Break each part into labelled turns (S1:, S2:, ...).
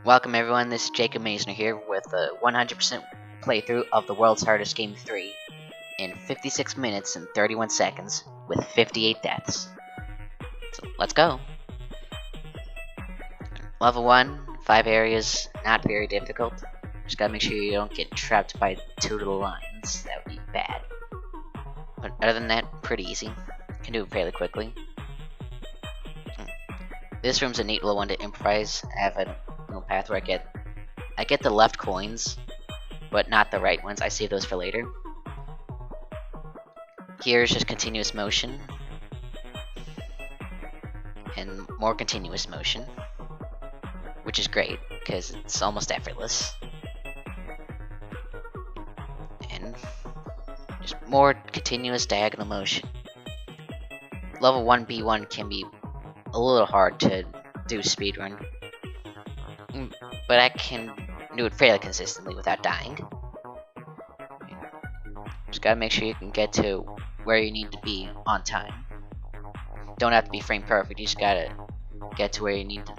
S1: Welcome everyone, this is Jacob Moesner here with a 100% playthrough of the World's Hardest Game 3 in 56 minutes and 31 seconds with 58 deaths. So let's go. Level 1, 5 areas, not very difficult. Just gotta make sure you don't get trapped by 2 little lions, that would be bad. But other than that, pretty easy. Can do it fairly quickly. This room's a neat little one to improvise. I have a little path where I get the left coins, but not the right ones. I save those for later. Here's just continuous motion, and more continuous motion, which is great because it's almost effortless. And just more continuous diagonal motion. Level 1B1 can be a little hard to do speedrun, but I can do it fairly consistently without dying. Just gotta make sure you can get to where you need to be on time. Don't have to be frame perfect, you just gotta get to where you need to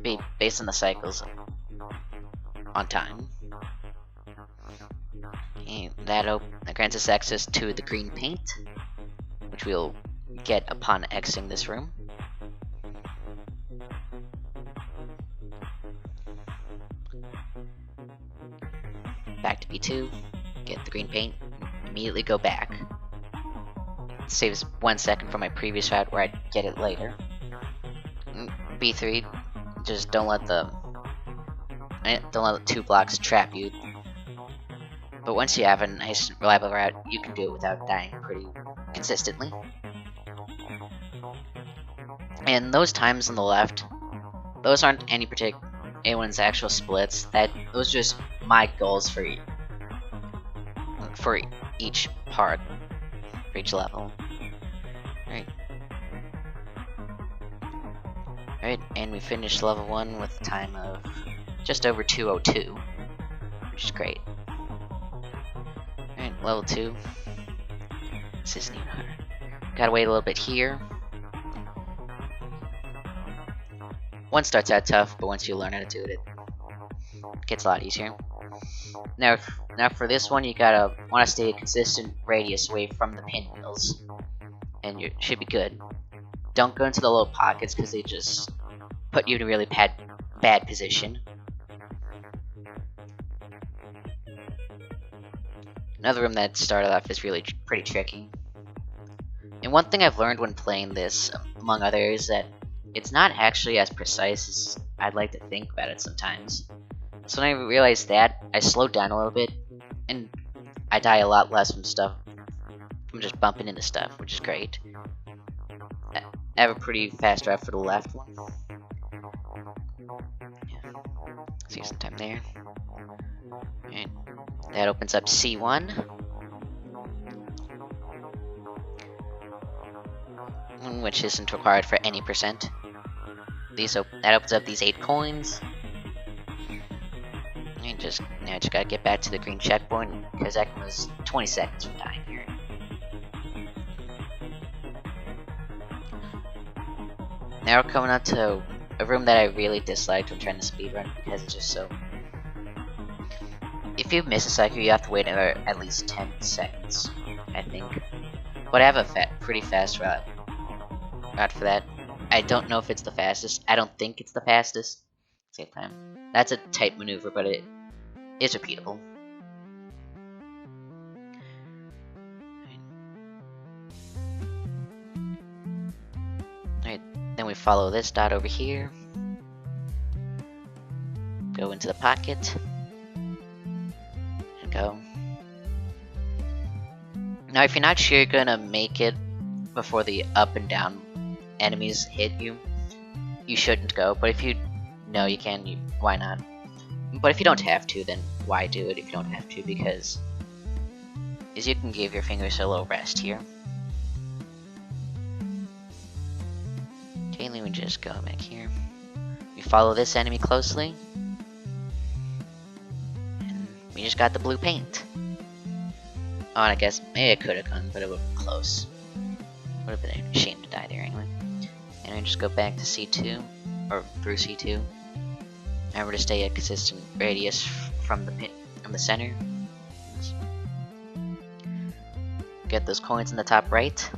S1: be based on the cycles on time. And that grants us access to the green paint, which we'll get upon exiting this room. Back to B2, get the green paint, immediately go back. It saves 1 second from my previous route where I'd get it later. B3, just don't let the 2 blocks trap you. But once you have a nice reliable route, you can do it without dying pretty consistently. And those times on the left, those aren't anyone's actual splits. Those are just my goals for each part, for each level. Alright, and we finished level 1 with a time of just over 2:02, which is great. Alright, level 2. This isn't even hard. Gotta wait a little bit here. One starts out tough, but once you learn how to do it, it gets a lot easier. Now for this one, you want to stay a consistent radius away from the pinwheels, and you should be good. Don't go into the little pockets because they just put you in a really bad position. Another room that started off is really pretty tricky. And one thing I've learned when playing this, among others, is that it's not actually as precise as I'd like to think about it sometimes. So when I realized that, I slowed down a little bit, and I die a lot less from just bumping into stuff, which is great. I have a pretty fast route for the left one. Yeah. See some time there. And that opens up C1. Which isn't required for any percent. That opens up these 8 coins. And now I just gotta get back to the green checkpoint because that was 20 seconds from dying here. Now we're coming up to a room that I really disliked when trying to speedrun because it's just so. If you miss a cycle, you have to wait at least 10 seconds, I think. But I have a pretty fast route for that. I don't know if it's the fastest. I don't think it's the fastest. Same time. That's a tight maneuver, but it is repeatable. Alright, then we follow this dot over here. Go into the pocket. And go. Now if you're not sure you're gonna make it before the up and down enemies hit you, you shouldn't go, but if you know you can, why not? But if you don't have to, then why do it if you don't have to, because you can give your fingers a little rest here. Okay, let me just go back here. We follow this enemy closely, and we just got the blue paint. Oh, and I guess maybe I could have gone, but it would have been close. Would have been a shame to die there anyway. And we just go back to C2, or through C2. Remember to stay a consistent radius from the center. Get those coins in the top right.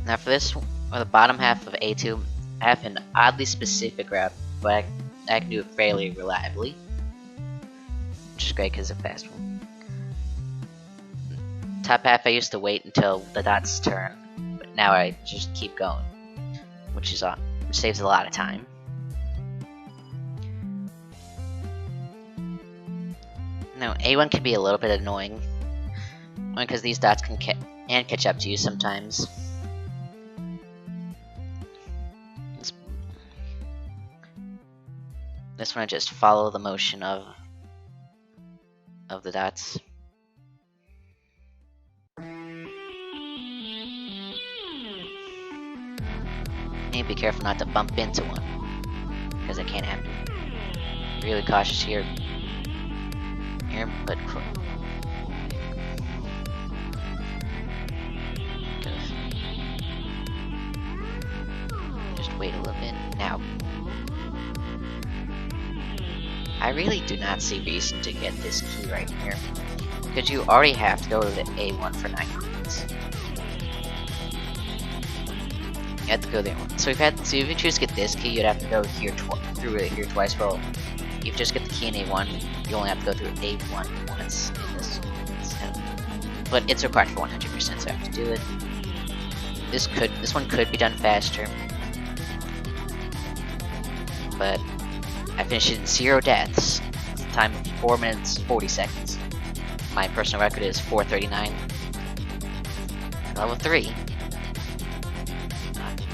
S1: Now for this, or the bottom half of A2, I have an oddly specific route, but I can do it fairly reliably. Which is great because it's a fast one. Top half I used to wait until the dots turn, but now I just keep going, which saves a lot of time. Now A1 can be a little bit annoying, because these dots can catch up to you sometimes. This one I just follow the motion of the dots. And be careful not to bump into one, because it can happen. Be really cautious here. But just wait a little bit. Now, I really do not see reason to get this key right here, because you already have to go to the A1 for 9 coins. You have to go there. So if you choose to get this key, you'd have to go here through it here twice. Well, if you just get the key in A1, you only have to go through A1 once in this. But it's required for 100%, so I have to do it. This one could be done faster, but I finished it in 0 deaths. Time of 4 minutes 40 seconds. My personal record is 4:39. Level 3.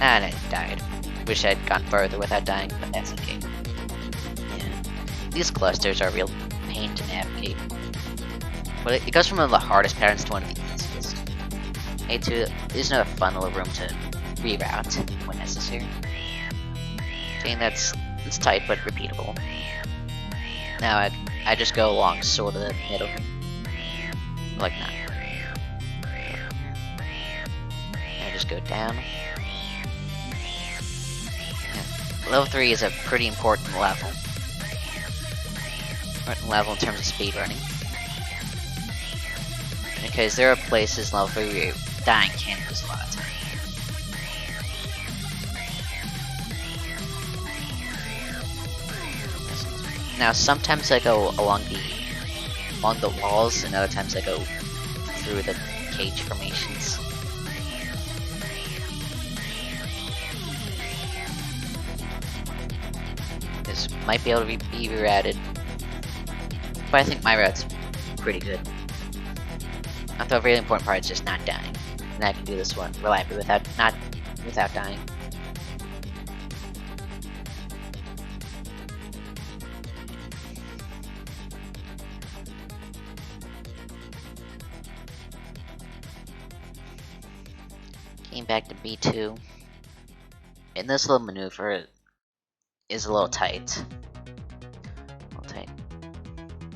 S1: And I died. Wish I'd gone further without dying, but that's okay. Yeah. These clusters are a real pain to navigate. But it goes from one of the hardest patterns to one of the easiest. A2, there's no fun little room to reroute when necessary. Okay, it's tight but repeatable. Now I just go along sort of the middle. Like that. I just go down. Level 3 is a pretty important level. In terms of speedrunning. Because there are places in level 3 where dying can lose a lot of time. Now sometimes I go along the walls, and other times I go through the cage formations. This might be able to be rerouted, but I think my route's pretty good. I thought a really important part is just not dying, and I can do this one reliably without dying. Came back to B2, and this little maneuver is a little tight.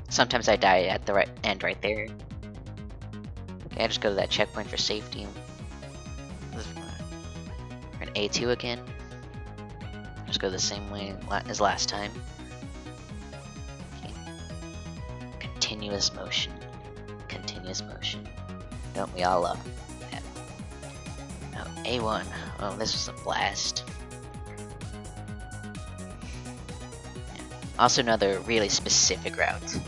S1: Sometimes I die at the right end right there. Okay, I just go to that checkpoint for safety. We're in A2 again. Just go the same way as last time. Okay. Continuous motion. Continuous motion. Don't we all love that? Now, A1. Oh, this was a blast. Also another really specific route.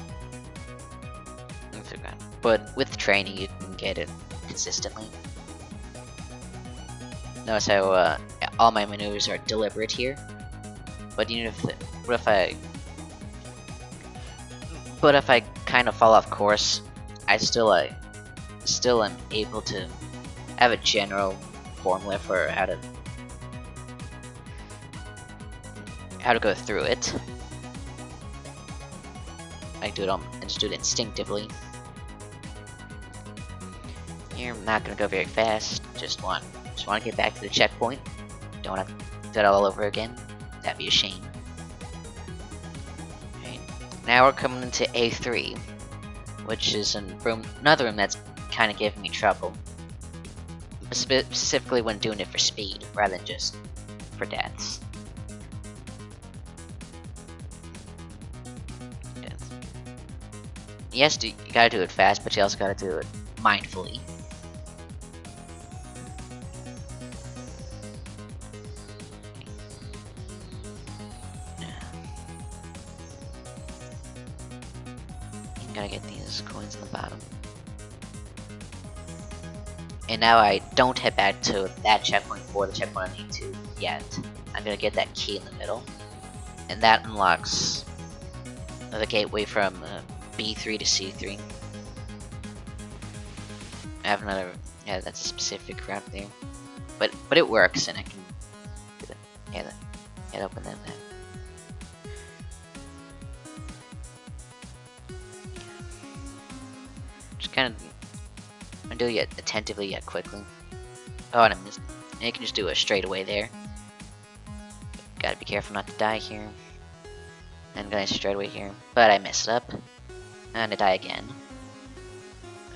S1: But with training you can get it consistently. Notice how all my maneuvers are deliberate here. But even if I kind of fall off course, I still am able to have a general formula for how to go through it. I just do it instinctively. Here, I'm not gonna go very fast. Just want to get back to the checkpoint. Don't want to do it all over again. That'd be a shame. Now we're coming into A3, which is another room that's kind of giving me trouble. Specifically when doing it for speed, rather than just for deaths. Yes, you gotta do it fast, but you also gotta do it mindfully. You gotta get these coins in the bottom. And now I don't head back to that checkpoint for the checkpoint I need to yet. I'm gonna get that key in the middle. And that unlocks the gateway from B3 to C3. I have another, yeah, that's a specific route there. But it works, and I can do it. Yeah, open that. Just kind of, I'm gonna do it yet attentively yet quickly. Oh, and I missed. And you can just do it straight away there. Gotta be careful not to die here. And going straight away here, but I messed up. And I die again.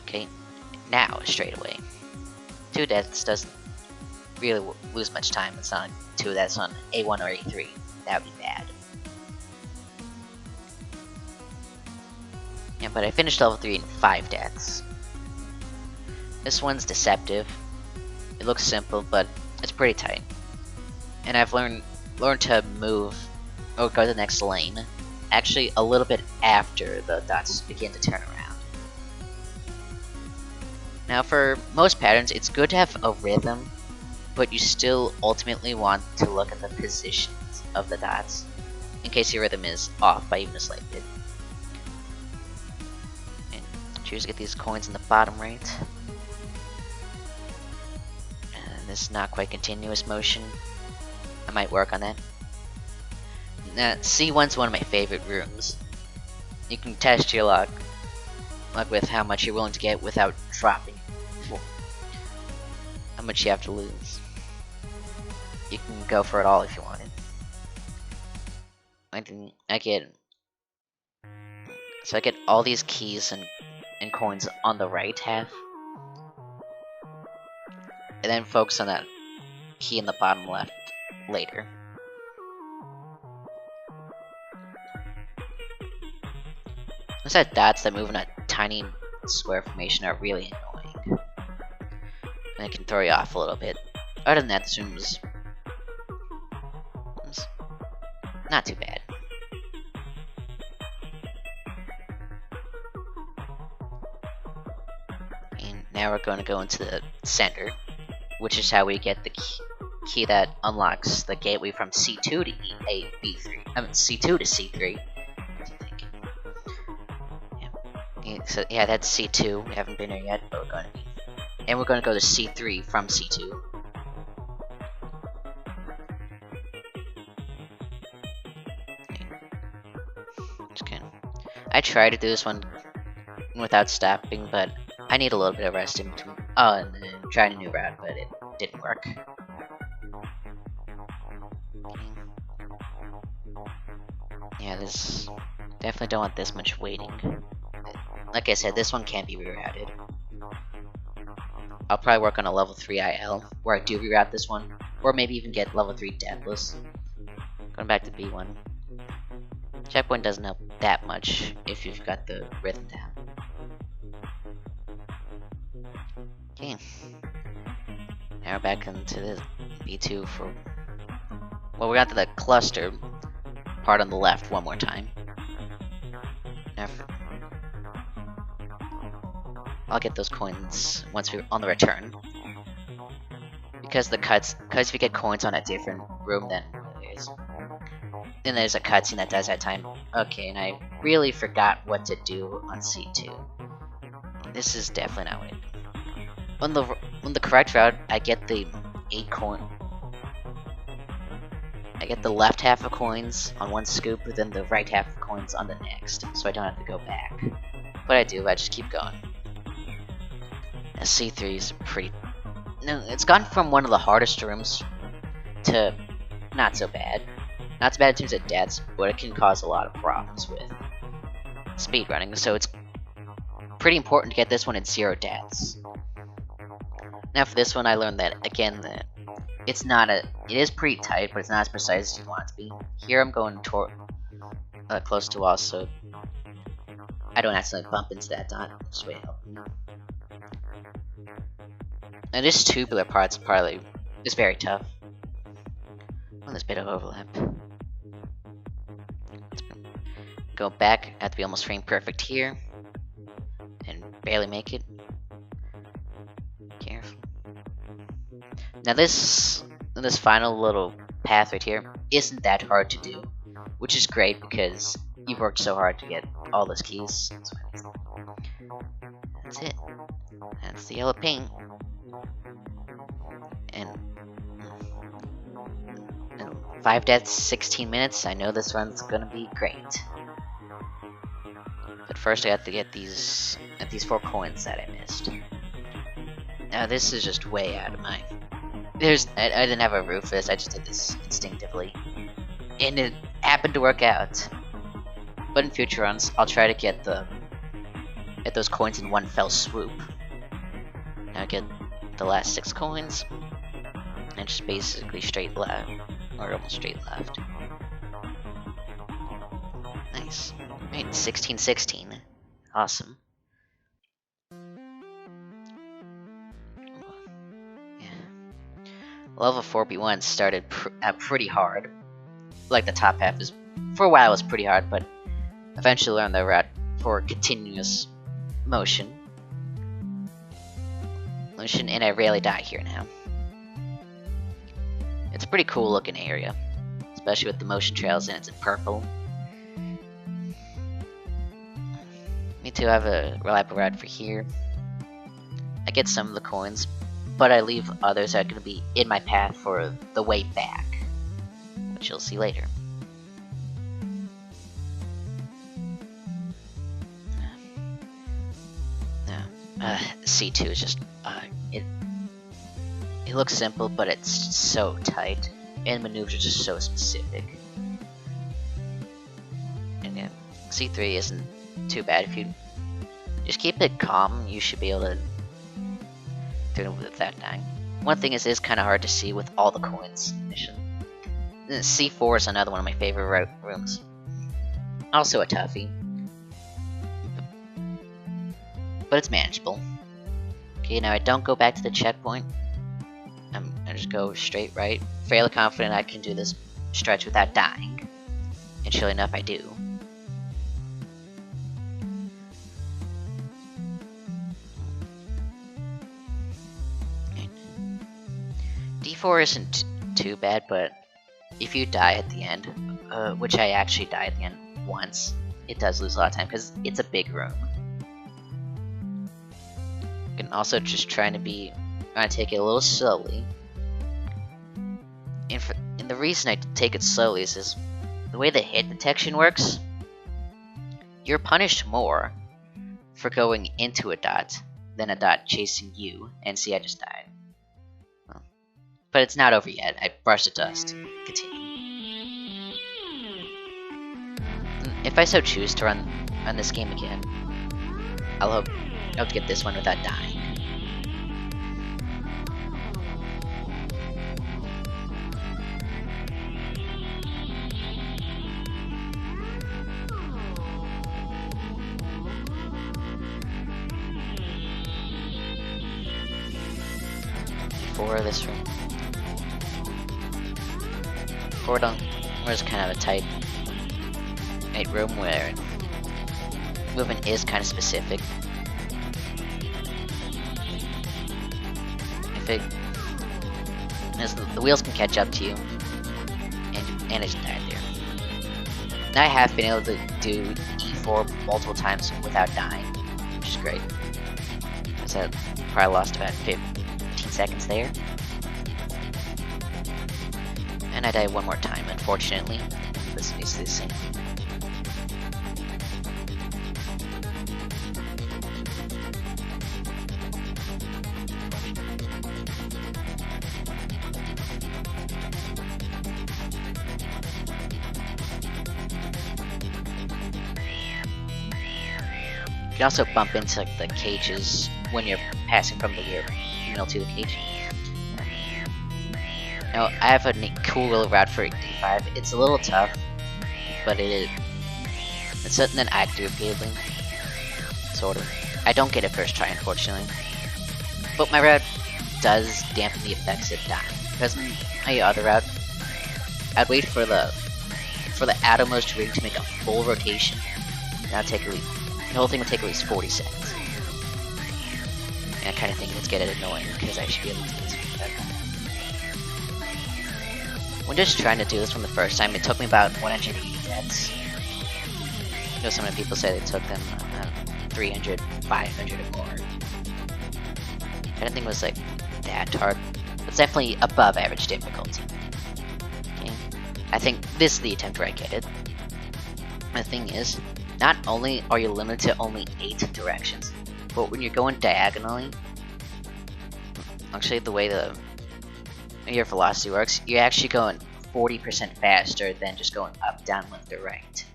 S1: Okay, now straight away. 2 deaths doesn't really lose much time. It's not 2 deaths on A1 or A3. That would be bad. Yeah, but I finished level 3 in 5 deaths. This one's deceptive. It looks simple, but it's pretty tight. And I've learned to move or go to the next lane, actually a little bit after the dots begin to turn around. Now for most patterns, it's good to have a rhythm, but you still ultimately want to look at the positions of the dots, in case your rhythm is off by even a slight bit. And choose to get these coins in the bottom right. And this is not quite continuous motion. I might work on that. Now, C1's one of my favorite rooms. You can test your luck with how much you're willing to get without dropping. How much you have to lose. You can go for it all if you want it. I get all these keys and coins on the right half, and then focus on that key in the bottom left later. Those that dots that move in a tiny square formation are really annoying. And it can throw you off a little bit. Other than that, this room is not too bad. And now we're going to go into the center, which is how we get the key that unlocks the gateway from C2 to B3. I mean C2 to C3. So yeah, that's C2. We haven't been here yet, but we're going to be. And we're going to go to C3 from C2. I tried to do this one without stopping, but I need a little bit of rest in between. Oh, and then trying a new route, but it didn't work. Yeah, this definitely don't want this much waiting. Like I said, this one can't be rerouted. I'll probably work on a level 3 IL, where I do reroute this one, or maybe even get level 3 Deathless. Going back to B1. Checkpoint doesn't help that much if you've got the rhythm down. Okay. Now we're back into the B2 for... Well, we got to the cluster part on the left one more time. Now I'll get those coins once we're on the return. Because if you get coins on a different room, then there's a cutscene that does that time. Okay, and I really forgot what to do on C2. This is definitely not what I do. On the correct route, I get the 8 coin. I get the left half of coins on one scoop, and then the right half of coins on the next, so I don't have to go back. But I do, I just keep going. Now, C3 is pretty... No, it's gone from one of the hardest rooms to not so bad. Not so bad in terms of deaths, but it can cause a lot of problems with speedrunning, so it's pretty important to get this one at 0 deaths. Now for this one, I learned that, again, that it is pretty tight, but it's not as precise as you want it to be. Here I'm going toward, close to wall, so I don't accidentally bump into that dot. Just wait help. Now this tubular part's probably is very tough. Well, there's a bit of overlap. Go back, I have to be almost frame perfect here. And barely make it. Careful. Now this final little path right here isn't that hard to do, which is great because you've worked so hard to get all those keys. That's it. That's the yellow paint. And 5 deaths, 16 minutes. I know this run's gonna be great. But first I have to get these 4 coins that I missed. Now this is just way out of my... I didn't have a roof for this, I just did this instinctively. And it happened to work out. But in future runs, I'll try to get those coins in one fell swoop. Now get the last 6 coins. And just basically straight left. Or almost straight left. Nice. Right, 16-16. Awesome. Yeah. Level 4B1 started pretty hard. Like the top half is, for a while, was pretty hard, but eventually learned the route for continuous motion. And I rarely die here now. It's a pretty cool looking area, especially with the motion trails and it's in purple. Me too, I have a reliable route for here. I get some of the coins, but I leave others that are going to be in my path for the way back, which you'll see later. C2 is just, it looks simple, but it's so tight, and maneuvers are just so specific. And yeah, C3 isn't too bad. If you just keep it calm, you should be able to do it without dying. One thing is, it's kind of hard to see with all the coins mission. C4 is another one of my favorite rooms. Also a toughie, but it's manageable. Okay, now I don't go back to the checkpoint. I just go straight right. Fairly confident I can do this stretch without dying. And surely enough, I do. D4 isn't too bad, but if you die at the end, which I actually die at the end once, it does lose a lot of time because it's a big room. And also just trying to take it a little slowly. And the reason I take it slowly is the way the hit detection works. You're punished more for going into a dot than a dot chasing you. And see, I just died. Well, but it's not over yet. I brushed the dust. Continue. If I so choose to run this game again, I'll hope to get this one without dying. For this room. We're just kind of a tight room where movement is kind of specific. As the wheels can catch up to you, and it's died there. Now I have been able to do E4 multiple times without dying, which is great. So I probably lost about 15 seconds there. And I died one more time, unfortunately. This needs to be the same. can also bump into like, the cages when you're passing from the rear middle to the cage. Now, I have a cool little route for D5. It's a little tough, but it's something that I do repeatedly. Sort of. I don't get it first try, unfortunately. But my route does dampen the effects of dying. Because my other route, I'd wait for the outermost ring to make a full rotation. That'd take at least, the whole thing would take at least 40 seconds. And I kind of think it's getting annoying because I should be able to do this better. When just trying to do this from the first time, it took me about 180 deaths. You know, some of the people say they took them 300, 500 or more. I don't think it was like that hard. It's definitely above average difficulty. Okay. I think this is the attempt where I get it. The thing is, not only are you limited to only 8 directions, but when you're going diagonally, actually the way your velocity works, you're actually going 40% faster than just going up, down, left, or right.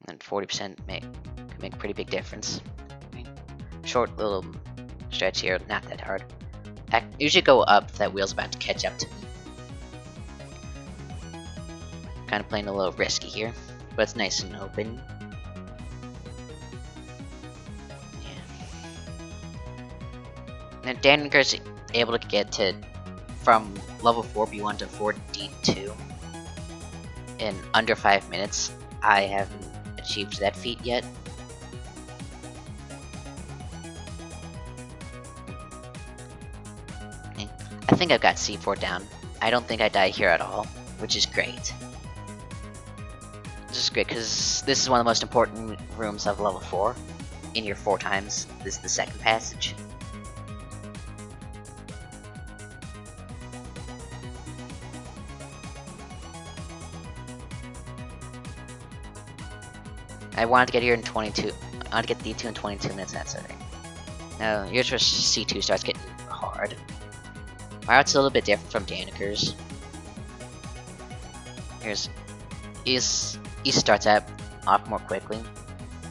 S1: And 40% can make a pretty big difference. Short little stretch here, not that hard. I usually go up, that wheel's about to catch up to me. Kind of playing a little risky here, but it's nice and open. Yeah. And Daninger's able to get to from level 4B1 to 4D2 in under 5 minutes. I haven't achieved that feat yet. I think I've got C4 down. I don't think I die here at all, which is great. This is great because this is one of the most important rooms of level 4. In your 4 times, this is the second passage. I wanted to get here in 22. I want to get D2 in 22 minutes. That's alright. Now, here's where C2 starts getting hard. My route's a little bit different from Daniker's. East starts out off more quickly,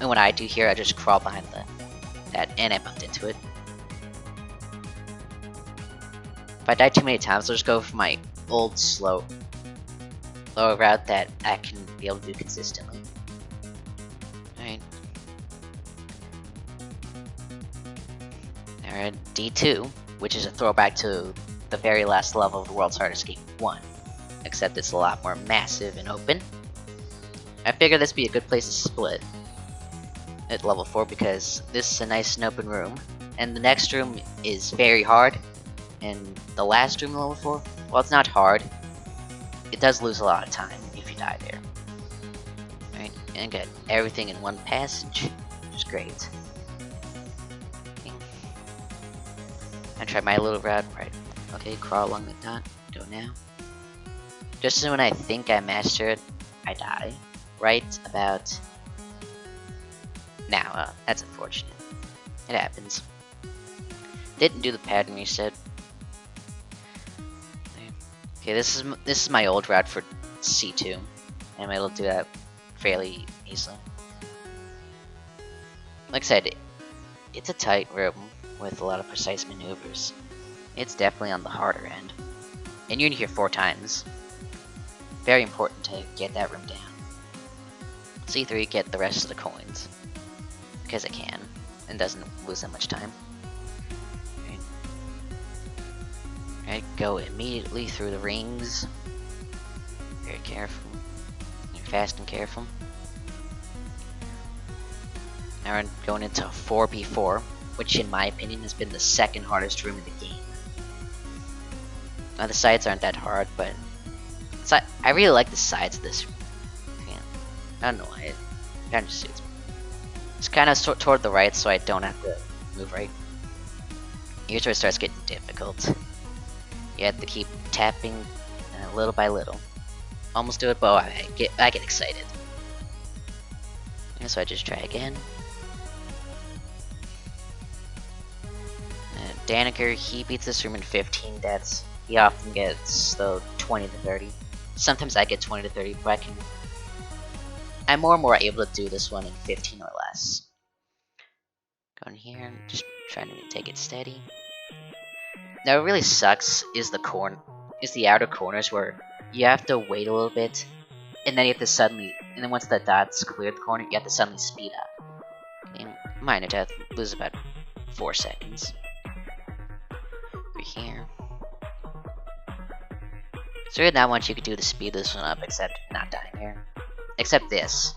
S1: and when I do here, I just crawl behind that, and I bumped into it. If I die too many times, I'll just go for my old lower route that I can be able to do consistently. Alright. Alright, D2, which is a throwback to the very last level of the World's Hardest Game 1, except it's a lot more massive and open. I figured this would be a good place to split at level 4 because this is a nice and open room, and the next room is very hard, and the last room in level 4, well, it's not hard. It does lose a lot of time if you die there. Alright, and get everything in one passage, which is great. Okay. I try my little route, right? Okay, crawl along the dot, do it now. Just when I think I mastered it, I die. Right about now. That's unfortunate. It happens. Didn't do the pattern reset. Okay, this is my old route for C2. I'm able to do that fairly easily. Like I said, it's a tight room with a lot of precise maneuvers. It's definitely on the harder end. And you're in here 4 times. Very important to get that room down. C3, get the rest of the coins. Because it can, and doesn't lose that much time. Alright, go immediately through the rings. Very careful. You're fast and careful. Now we're going into 4B4, which in my opinion has been the second hardest room in the game. Now the sides aren't that hard, but I really like the sides of this room. I don't know why, it kind of suits me. It's kind of toward the right, so I don't have to move right. Here's where it starts getting difficult. You have to keep tapping little by little. Almost do it, but I get excited. And so I just try again. Daniker, he beats this room in 15 deaths. He often gets, though, 20 to 30. Sometimes I get 20 to 30, but I'm more and more able to do this one in 15 or less. Going here and just trying to take it steady. Now, what really sucks is the outer corners where you have to wait a little bit, and then you have to suddenly, and then once the dots clear the corner, you have to suddenly speed up. Okay, minor death, lose about 4 seconds. Over here. So really not much you could do to speed this one up except not dying here. Except this.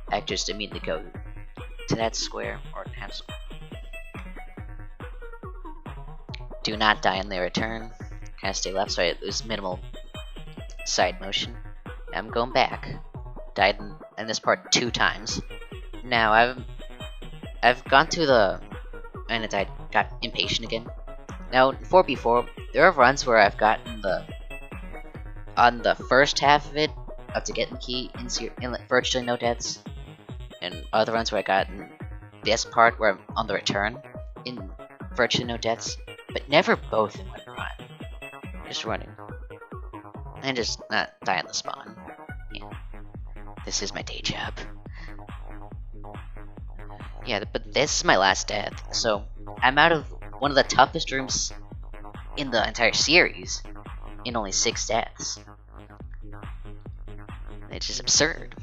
S1: I could just immediately go to that square or cancel. Do not die in the return. Kind of stay left so I lose minimal side motion. I'm going back. Died in this part 2 times. Now I've gone to the and I got impatient again. Now in 4v4 there are runs where I've gotten on the first half of it to get the key in virtually no deaths, and other runs where I got in this part where I'm on the return in virtually no deaths, but never both in one run. Just running and just not die on the spawn. Yeah, this is my day job. Yeah, but this is my last death, so I'm out of one of the toughest rooms in the entire series in only 6 deaths. It's just absurd.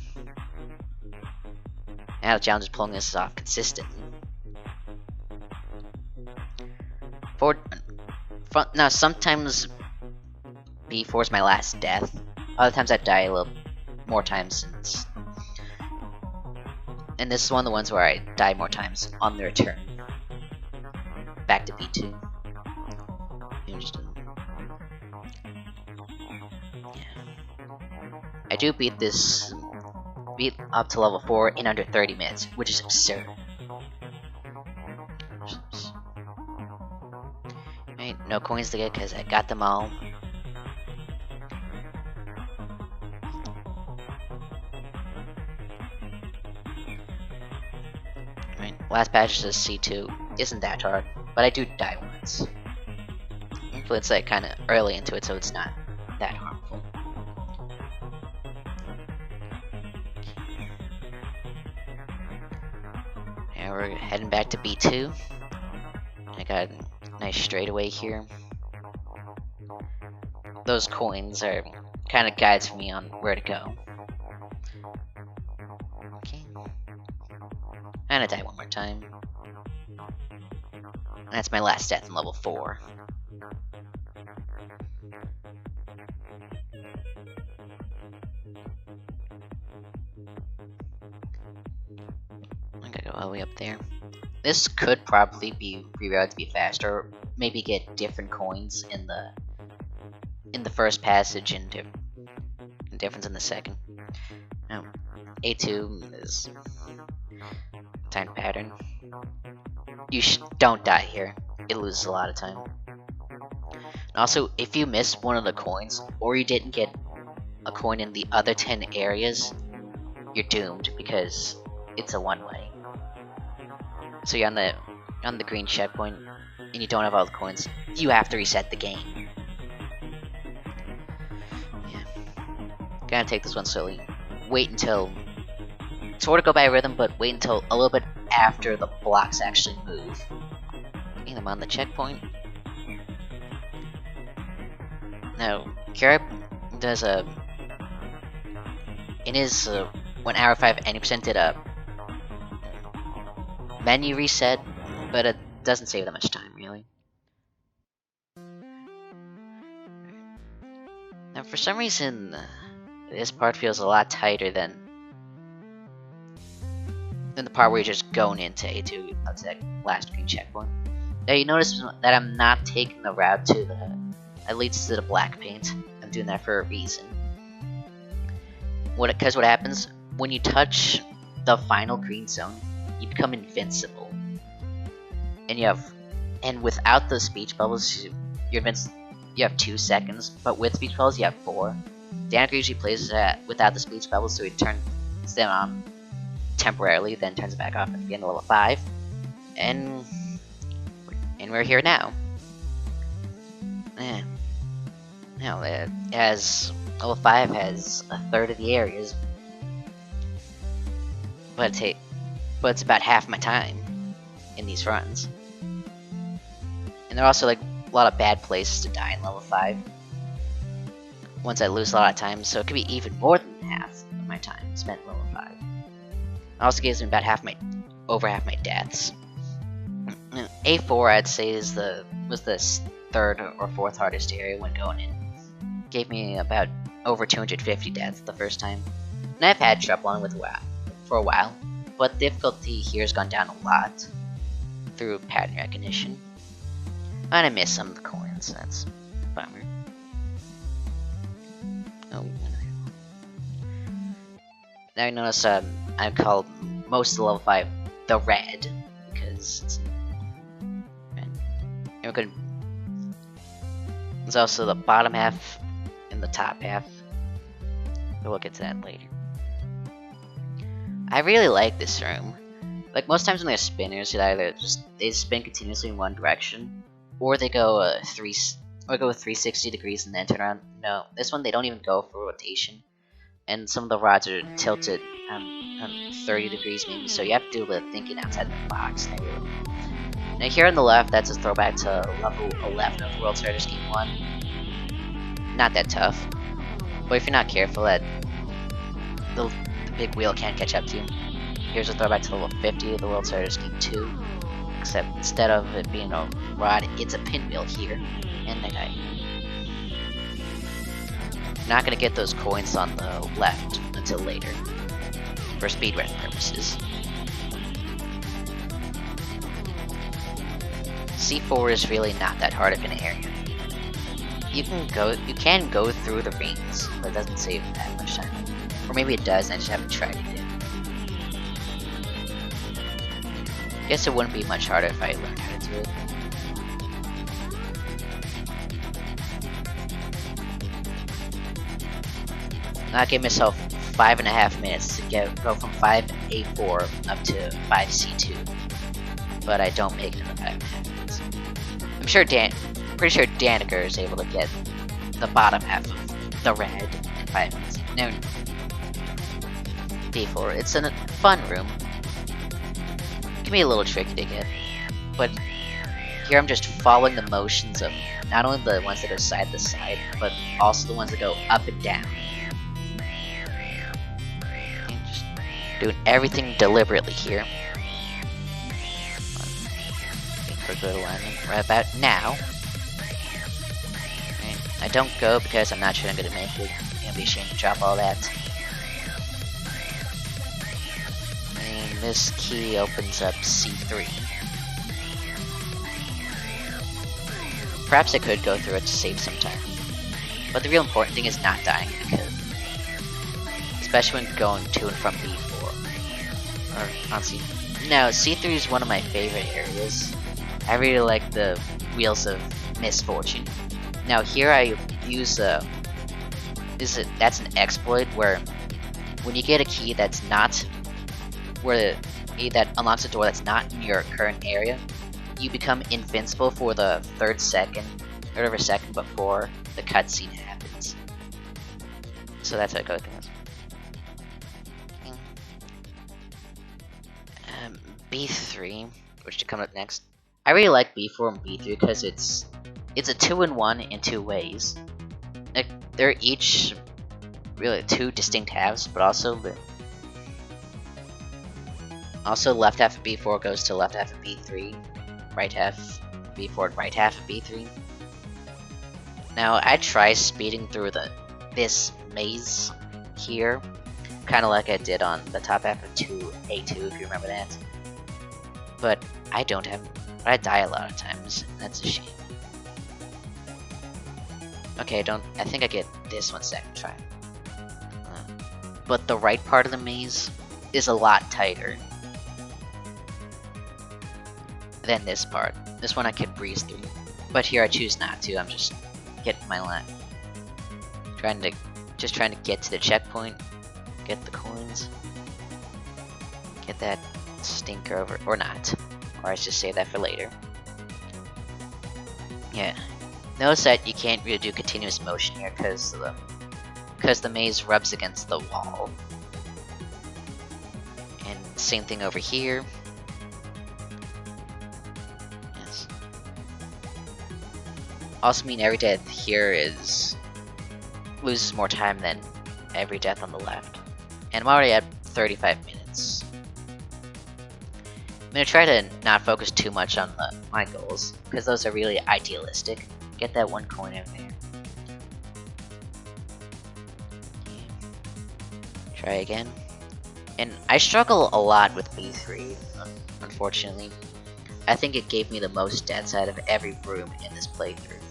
S1: Now the challenge is pulling this off consistently. Now sometimes B4 is my last death. Other times I die a little more times and this is one of the ones where I die more times on the return. Back to B2. I do beat up to level 4 in under 30 minutes, which is absurd. Right, no coins to get because I got them all. Right, last patch is C2. Isn't that hard, but I do die once. But it's like kind of early into it, so it's not that harmful. Now we're heading back to B2. I got a nice straightaway here. Those coins are kind of guides for me on where to go. Okay. And I die one more time. That's my last death in level 4. I'm gonna go all the way up there. This could probably be rerouted to be faster, or maybe get different coins in the first passage and difference in the second. Now, A2 is time pattern. You don't die here. It loses a lot of time. And also, if you miss one of the coins, or you didn't get a coin in the other 10 areas, you're doomed because it's a one-way. So you're on the green checkpoint, and you don't have all the coins. You have to reset the game. Yeah, gotta take this one slowly. Wait until sort of go by rhythm, but wait until a little bit after the blocks actually move. Okay, I'm on the checkpoint. Now, Kira does in his when Hour 5 any% did a menu reset, but it doesn't save that much time, really. Now, for some reason, this part feels a lot tighter than the part where you're just going into A2 up to that last green checkpoint. Now, you notice that I'm not taking the route that leads to the black paint. I'm doing that for a reason. Because what happens when you touch the final green zone, you become invincible, and without the speech bubbles, you have 2 seconds, but with speech bubbles you have 4. Danica usually plays that without the speech bubbles, so he turns them on temporarily, then turns it back off at the end of level 5, and we're here now. Now, as level 5 has a third of the areas, but it's about half my time in these runs. And there are also like a lot of bad places to die in level 5. Ones I lose a lot of time, so it could be even more than half of my time spent in level 5. It also gives me about over half my deaths. A4 I'd say was the 3rd or 4th hardest area when going in. Gave me about over 250 deaths the first time. And I've had trouble on with WoW for a while, but difficulty here has gone down a lot through pattern recognition. And I missed some of the coins, that's a bummer. Oh. Now you notice I've called most of level 5 the red, because it's red. And we're good. There's also the bottom half and the top half, but we'll get to that later. I really like this room. Like most times when they're spinners, they spin continuously in one direction, or they go 360 degrees and then turn around. No, this one they don't even go for rotation, and some of the rods are tilted 30 degrees maybe, so you have to do a little thinking outside the box. Now here on the left, that's a throwback to level 11 of World's Hardest Game 1. Not that tough, but if you're not careful, the big wheel can't catch up to you. Here's a throwback to level 50 of the World's Hardest Game 2, except instead of it being a rod, it's a pinwheel here, and I die. Not gonna get those coins on the left until later, for speedrun purposes. C4 is really not that hard of an area. You can go through the rings, but it doesn't save that much time. Or maybe it does, and I just haven't tried it yet. Guess it wouldn't be much harder if I learned how to do it. I'll give myself 5.5 minutes to go from 5A4 up to 5C2, but I don't make it in 5.5 minutes. Pretty sure Daniker is able to get the bottom half of the red in 5 minutes. No, D4. It's a fun room. It can be a little tricky to get, but here I'm just following the motions of not only the ones that go side to side, but also the ones that go up and down. Just doing everything deliberately here. For good alignment right about now. I don't go because I'm not sure I'm gonna make it. I'm gonna be ashamed to drop all that. And this key opens up C3. Perhaps I could go through it to save some time. But the real important thing is not dying, because especially when going to and from B4. Or on C. Now, C3 is one of my favorite areas. I really like the Wheels of Misfortune. Now here I use that's an exploit where when you get a key that's not that unlocks a door that's not in your current area, you become invincible for the third of a second before the cutscene happens. So that's how I go through this. B3, which should come up next. I really like B4 and B3 because it's a 2-in-1 in 2 ways. Like, they're each really 2 distinct halves, but also left half of B4 goes to left half of B3, right half of B4 right half of B3. Now I try speeding through this maze here, kind of like I did on the top half of A2 if you remember that. But I die a lot of times. That's a shame. Okay, I think I get this one second try. But the right part of the maze is a lot tighter than this part. This one I can breeze through. But here I choose not to. I'm just getting my line. Just trying to get to the checkpoint, get the coins, get that stinker over, or not. Or I just save that for later. Yeah. Notice that you can't really do continuous motion here because the maze rubs against the wall. And Same thing over here. Yes. Also mean every death here loses more time than every death on the left. And I'm already at 35 minutes. I'm gonna try to not focus too much on my goals, because those are really idealistic. Get that one coin over there. Try again. And I struggle a lot with B3, unfortunately. I think it gave me the most deaths out of every room in this playthrough.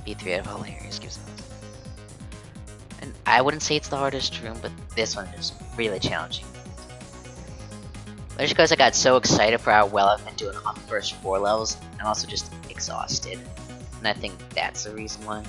S1: B3 out of all areas gives me. And I wouldn't say it's the hardest room, but this one is really challenging. But just because I got so excited for how well I've been doing on the first 4 levels, I'm also just exhausted. And I think that's the reason why.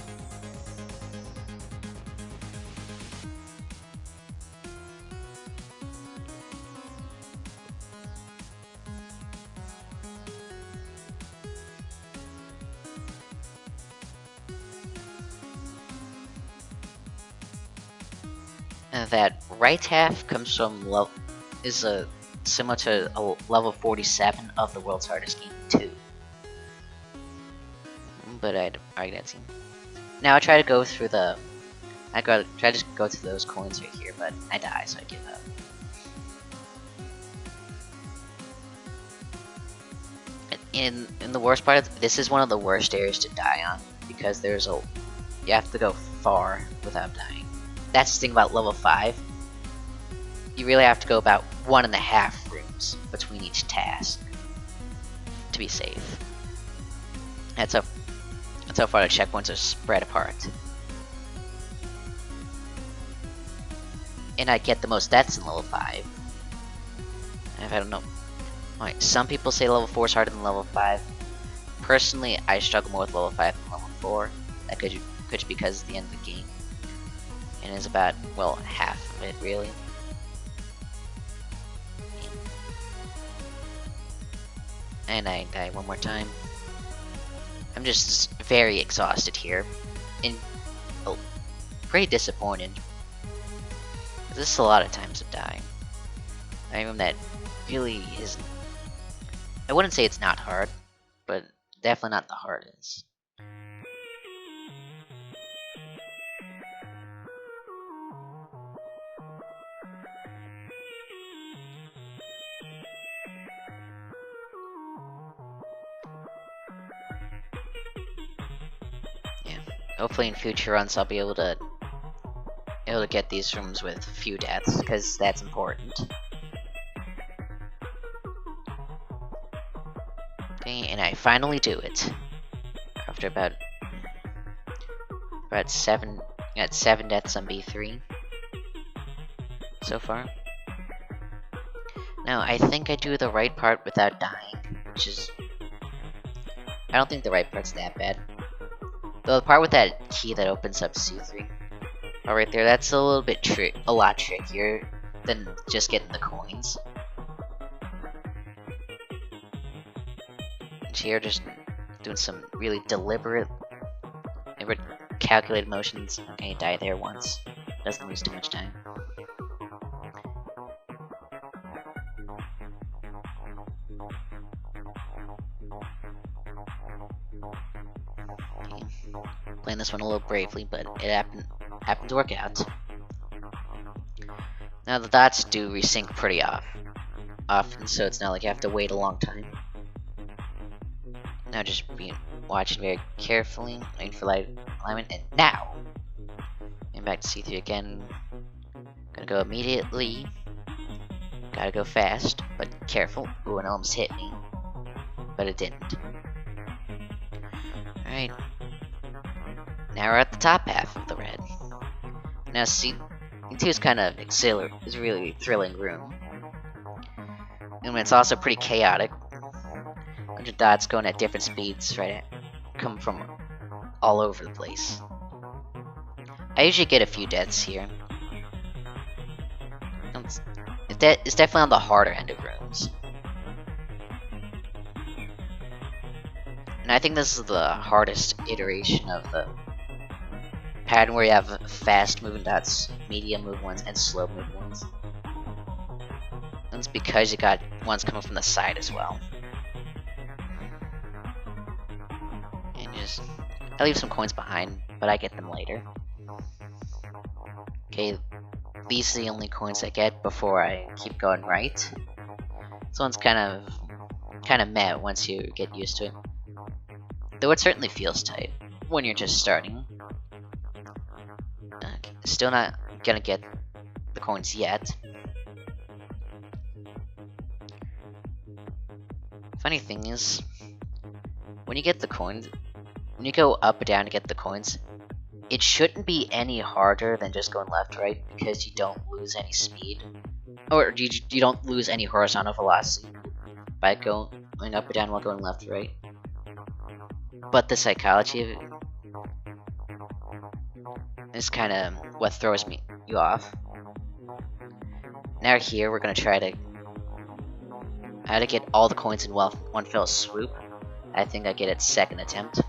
S1: That right half comes from similar to a level 47 of the world's hardest game 2. But I already got seen. Now I try to go through try to go through those coins right here, but I die, so I give up. In the worst part of this is one of the worst areas to die on, because you have to go far without dying. That's the thing about level 5. You really have to go about 1.5 rooms between each task to be safe. That's how far the checkpoints are spread apart. And I get the most deaths in level 5. I don't know. Right, some people say level 4 is harder than level 5. Personally, I struggle more with level 5 than level 4. That could be because it's the end of the game. And it's about, well, half of it, really. And I die one more time. I'm just very exhausted here. And pretty disappointed. This is a lot of times to die. I mean, that really isn't... I wouldn't say it's not hard, but definitely not the hardest. Hopefully in future runs I'll be able to get these rooms with few deaths, because that's important. Okay, and I finally do it. After about 7 deaths on B3 so far. Now I think I do the right part without dying, which is... I don't think the right part's that bad. Though the part with that key that opens up C3, right there, that's a little bit a lot trickier than just getting the coins. And here, just doing some really deliberate, calculated motions. Okay, die there once. Doesn't lose too much time. Playing this one a little bravely, but it happened to work out. Now the dots do resync pretty often, so it's not like you have to wait a long time. Now just watching very carefully, waiting for alignment, and now! And back to C3 again. Gonna go immediately. Gotta go fast, but careful. Ooh, it almost hit me. But it didn't. Alright. Now we're at the top half of the red. Now C2 is kind of it's a really thrilling room. And it's also pretty chaotic. A bunch of dots going at different speeds, right? Come from all over the place. I usually get a few deaths here. It's definitely on the harder end of rooms. And I think this is the hardest iteration of the pattern where you have fast moving dots, medium moving ones, and slow moving ones. That's because you got ones coming from the side as well. And just, I leave some coins behind, but I get them later. Okay, these are the only coins I get before I keep going right. This one's kind of meh once you get used to it. Though it certainly feels tight when you're just starting. Still not gonna get the coins yet. Funny thing is, when you get the coins, when you go up or down to get the coins, it shouldn't be any harder than just going left or right because you don't lose any speed. Or you don't lose any horizontal velocity by going up or down while going left or right. But the psychology of it is kind of what throws you off. Now here we're gonna try to get all the coins in one fell swoop. I think I get it second attempt.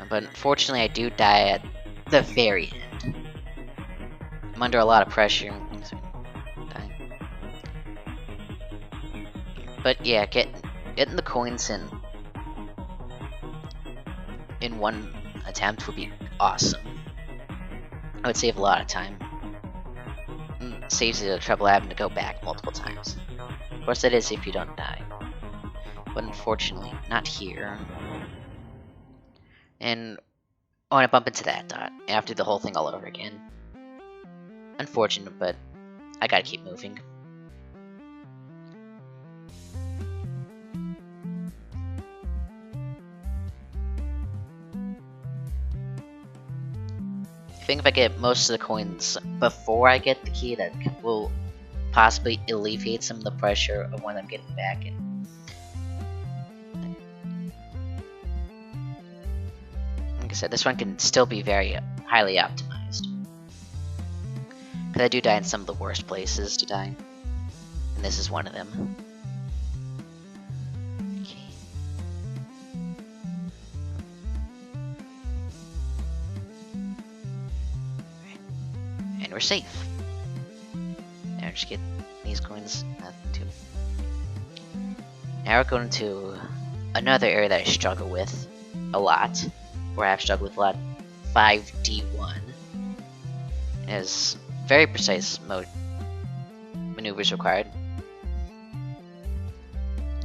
S1: But unfortunately I do die at the very end. I'm under a lot of pressure. But yeah, getting the coins in one attempt would be awesome. I would save a lot of time. Saves you the trouble having to go back multiple times. Of course that is if you don't die. But unfortunately, not here. And I want to bump into that dot, and I have to do the whole thing all over again. Unfortunate, but I gotta keep moving. I think if I get most of the coins before I get the key, that will possibly alleviate some of the pressure of when I'm getting back in. Like I said, this one can still be very highly optimized. Because I do die in some of the worst places to die. And this is one of them. Okay. And we're safe. Now just get these coins. Nothing too. Now we're going to another area that I struggle with a lot. Where I have struggled with a lot. 5D1. It has very precise maneuvers required.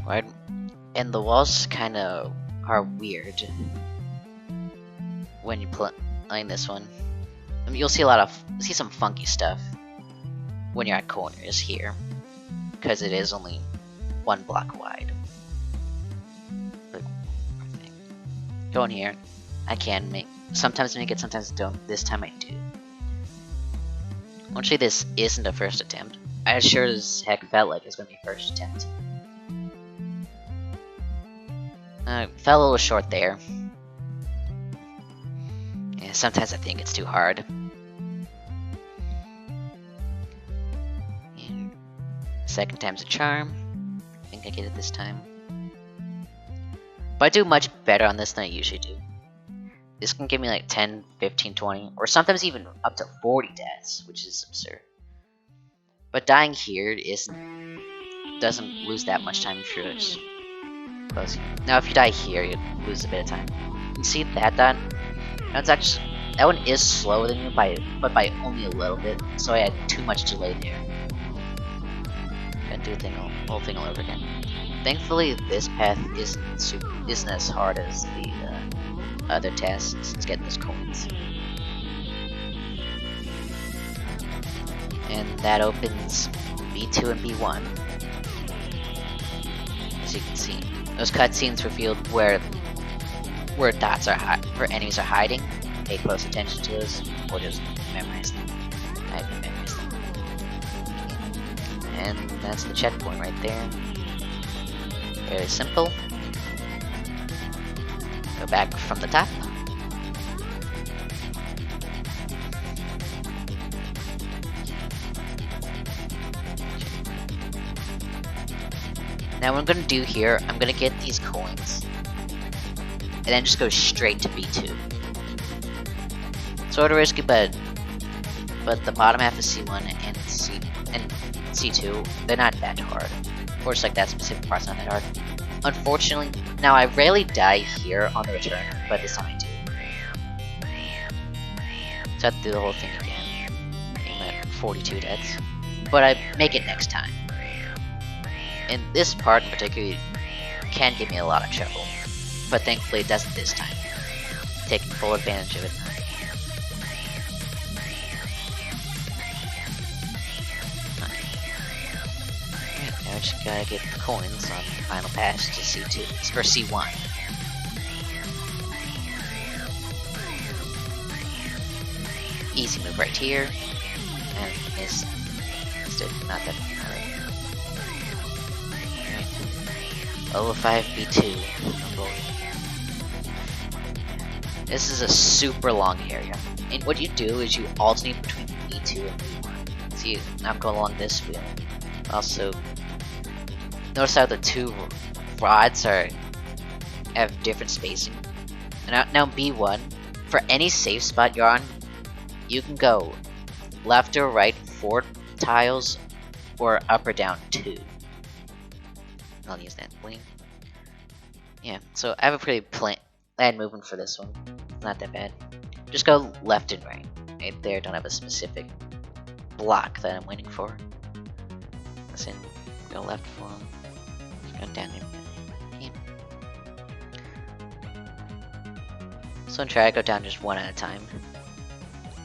S1: Right? And the walls kind of are weird when you playing this one. I mean, you'll see some funky stuff when you're at corners here, because it is only one block wide. But, going here, I can sometimes make it, sometimes I don't. This time I do. Actually, this isn't a first attempt. I sure as heck felt like it was going to be first attempt. Fell a little short there. Yeah, sometimes I think it's too hard. And second time's a charm. I think I get it this time. But I do much better on this than I usually do. This can give me like 10, 15, 20, or sometimes even up to 40 deaths, which is absurd. But dying here doesn't lose that much time if you're close. Now if you die here, you lose a bit of time. You see that dot? That's actually, that one is slower than you, but by only a little bit, so I had too much delay there. Gotta do the whole thing all over again. Thankfully, this path isn't as hard as the other tasks. It's getting those coins. And that opens B2 and B1. As you can see, those cutscenes revealed where dots are where enemies are hiding. Pay close attention to those, or just memorize them. I have to memorize them. And that's the checkpoint right there. Very simple. Go back from the top. Now what I'm going to do here, I'm going to get these coins. And then just go straight to B2. Sort of risky, but the bottom half is C1 and C2, they're not that hard. Or just like that specific part's not that hard. Unfortunately, now I rarely die here on the return, but this time I do. So I have to do the whole thing again. I'm at 42 deaths. But I make it next time. And this part in particular can give me a lot of trouble. But thankfully it doesn't this time. Taking full advantage of it. Now I just gotta get the coins on the final pass to C2, or C1. Easy move right here, and missed. Not that alright. Level 5 B2. This is a super long area, and what you do is you alternate between B2 and B1. See, I'm going along this wheel. Also, notice how the two rods have different spacing. And now B1, for any safe spot you're on, you can go left or right 4 tiles, or up or down 2. I'll use that plane. Yeah, so I have a pretty plan movement for this one. Not that bad. Just go left and right. Right there, don't have a specific block that I'm waiting for. Listen, go left for him. Go down and yeah. So I'm trying to go down just one at a time.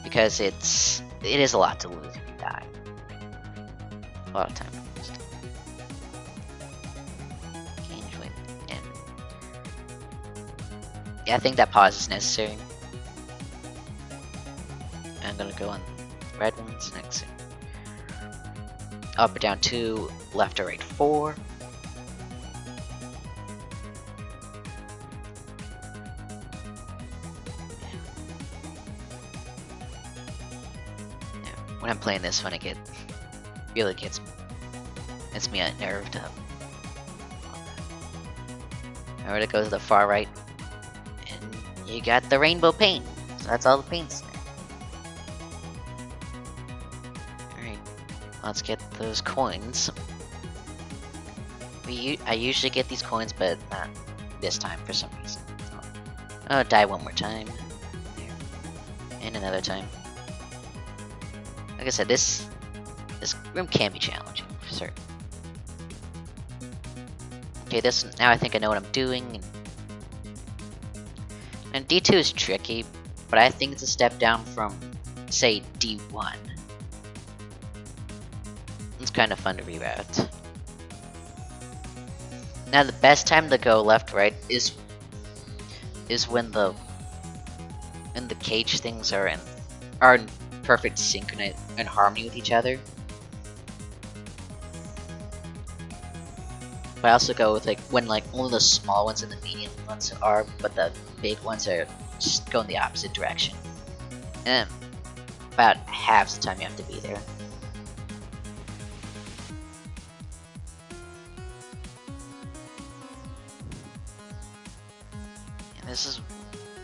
S1: Because it is a lot to lose if you die. A lot of time. Yeah, I think that pause is necessary. I'm gonna go on red ones next. Up or down 2, left or right 4. Yeah, when I'm playing this one, it really gets me unnerved up. Alright, it goes to the far right. You got the rainbow paint, so that's all the paints. Alright, let's get those coins. I usually get these coins, but not this time for some reason. So, I'll die one more time. There. And another time. Like I said, this room can be challenging, for certain. Okay, now I think I know what I'm doing. And D2 is tricky, but I think it's a step down from, say, D1. It's kind of fun to reroute. Now the best time to go left-right is when the cage things are in perfect sync and harmony with each other. But I also go with when only the small ones and the medium ones are, but the big ones are just going the opposite direction. And about half the time you have to be there. And this is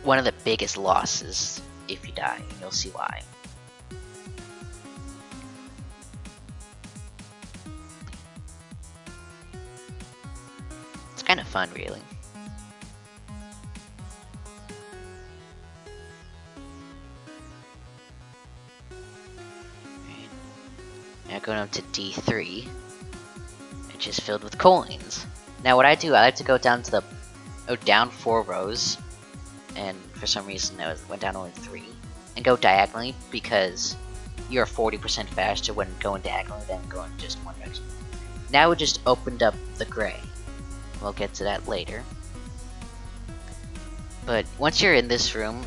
S1: one of the biggest losses if you die, and you'll see why. Kind of fun, really. Right. Now going up to D3, which is filled with coins. Now what I do, I like to go down to down 4 rows, and for some reason I went down only 3, and go diagonally because you're 40% faster when going diagonally than going just one direction. Now it just opened up the gray. We'll get to that later. But once you're in this room,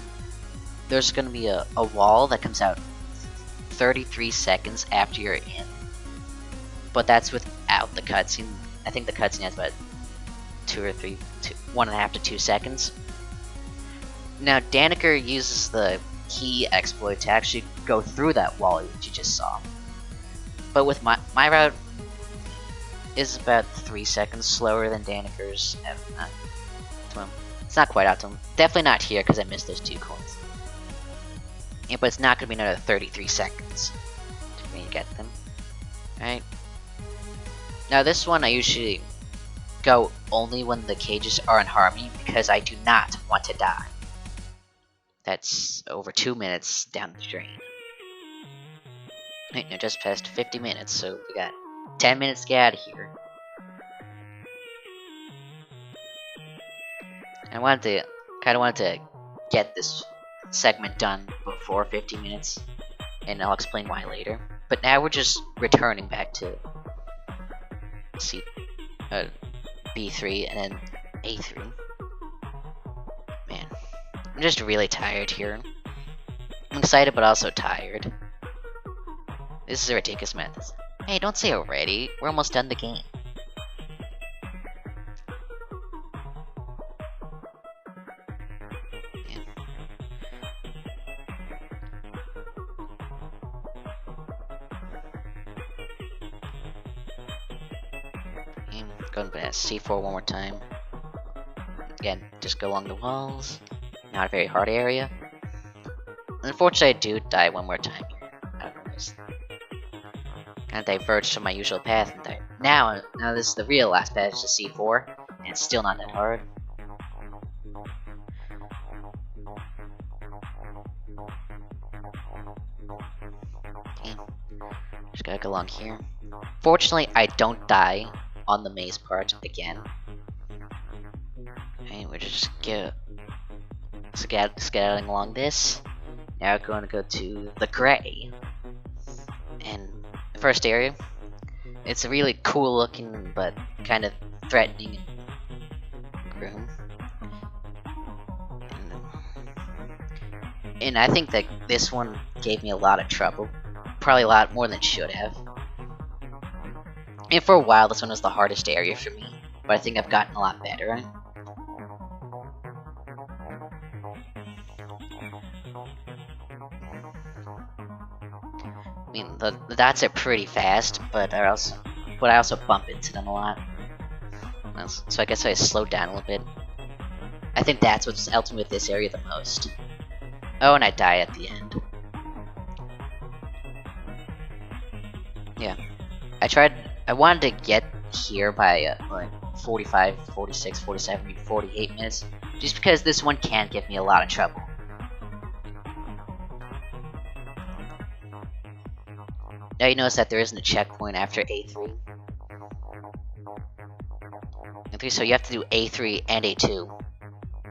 S1: there's going to be a wall that comes out 33 seconds after you're in. But that's without the cutscene. I think the cutscene has about 1.5 to 2 seconds. Now Daneker uses the key exploit to actually go through that wall that you just saw. But with my route is about 3 seconds slower than Daneker's. It's not quite optimal. Definitely not here because I missed those 2 coins. Yeah, but it's not going to be another 33 seconds for me to get them. Alright, Now this one I usually go only when the cages are in harmony because I do not want to die. That's over 2 minutes down the drain. Right, just past 50 minutes, so we got 10 minutes to get out of here. I kinda wanted to get this segment done before 50 minutes, and I'll explain why later. But now we're just returning back to B3 and then A3. Man, I'm just really tired here. I'm excited but also tired. This is a ridiculous method. Hey, don't say already. We're almost done the game. Going to C4 one more time. Again, just go along the walls. Not a very hard area. Unfortunately, I do die one more time here. I don't know. Kind of diverged from my usual path and die. Now this is the real last path, to C4, and it's still not that hard. Okay. Just gotta go along here. Fortunately, I don't die on the maze part again. Okay, we're just scattering along this. Now we're going to go to the gray. And the first area, it's a really cool looking but kind of threatening room. And I think that this one gave me a lot of trouble. Probably a lot more than it should have. And for a while, this one was the hardest area for me, but I think I've gotten a lot better. I mean, the dots are pretty fast, but I also bump into them a lot. So I guess I slowed down a little bit. I think that's what's helped me with this area the most. Oh, and I die at the end. Yeah, I wanted to get here by like 45, 46, 47, maybe 48 minutes, just because this one can give me a lot of trouble. Now you notice that there isn't a checkpoint after A3. So you have to do A3 and A2,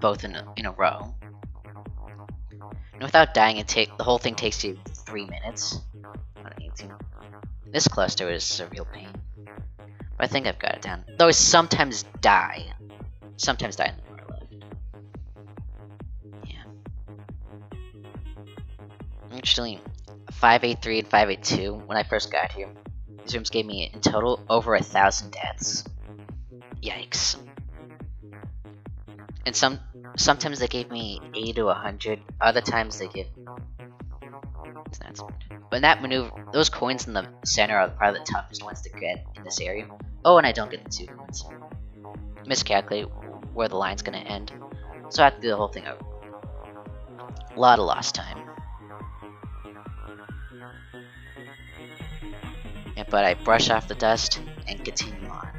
S1: both in a row. And without dying, the whole thing takes you 3 minutes. This cluster is a real pain. But I think I've got it down. Though I sometimes die. Sometimes die in the far left. Yeah. Actually, 583 and 582, when I first got here, these rooms gave me in total over 1,000 deaths. Yikes. And sometimes they gave me 80 to 100, other times they give... It's not smart. But in that maneuver, those coins in the center are probably the toughest ones to get in this area. Oh, and I don't get the 2 coins. Miscalculate where the line's gonna end. So I have to do the whole thing over. A lot of lost time. Yeah, but I brush off the dust and continue on.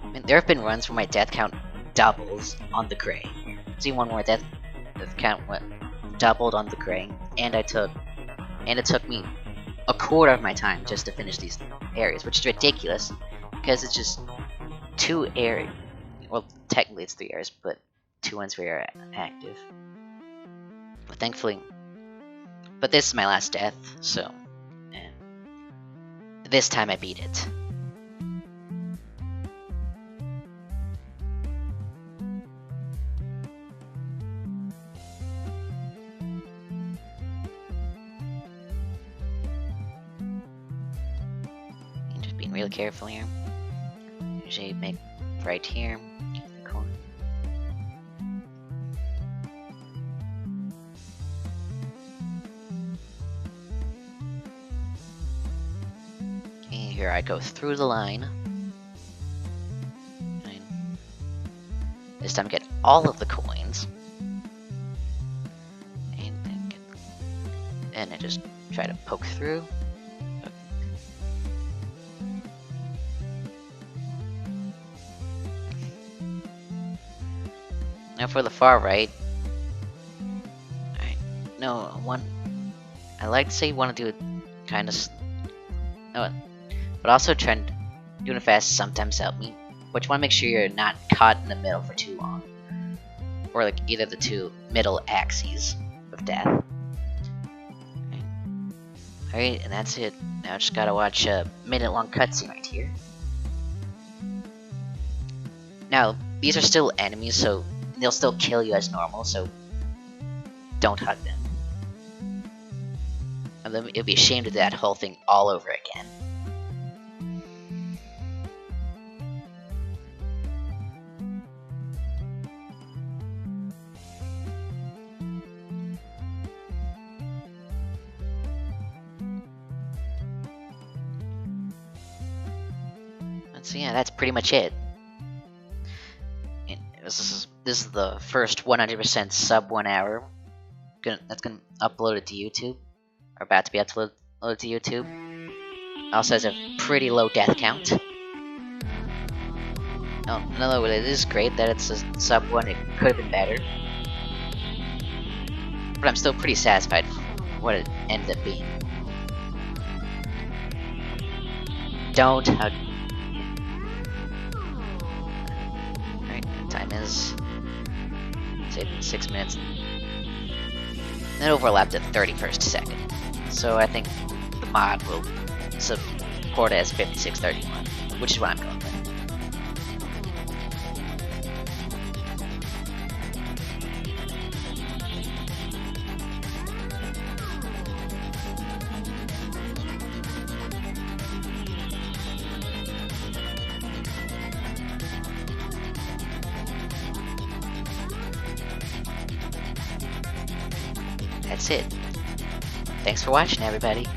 S1: I mean, there have been runs where my death count doubles on the gray. See one where death count went doubled on the gray, and it took me a quarter of my time just to finish these areas, which is ridiculous because it's just 2 areas. Well, technically it's 3 areas, but 2 ones where you're active. But thankfully, this is my last death, so this time I beat it. Real careful here. Usually make right here. Cool. Okay, here I go through the line. This time I get all of the coins. And And I just try to poke through. Now for the far right. Alright, no, I like to say you want to do it kind of, but also doing it fast sometimes help me. But you want to make sure you're not caught in the middle for too long, or like either the two middle axes of death. Alright, and that's it. Now I just gotta watch a minute-long cutscene right here. Now these are still enemies, so they'll still kill you as normal, so don't hug them. And then it'll be a shame to do that whole thing all over again. So yeah, that's pretty much it. And this is the first 100% sub 1 hour. That's gonna upload it to YouTube, or about to be uploaded to YouTube. Also has a pretty low death count. Oh, no, it is great that it's a sub 1. It could have been better, but I'm still pretty satisfied with what it ended up being. Don't hug. Time is, say, 6 minutes. That overlapped at 31st second. So I think the mod will support it as 5631, which is what I'm going with. That's it. Thanks for watching, everybody.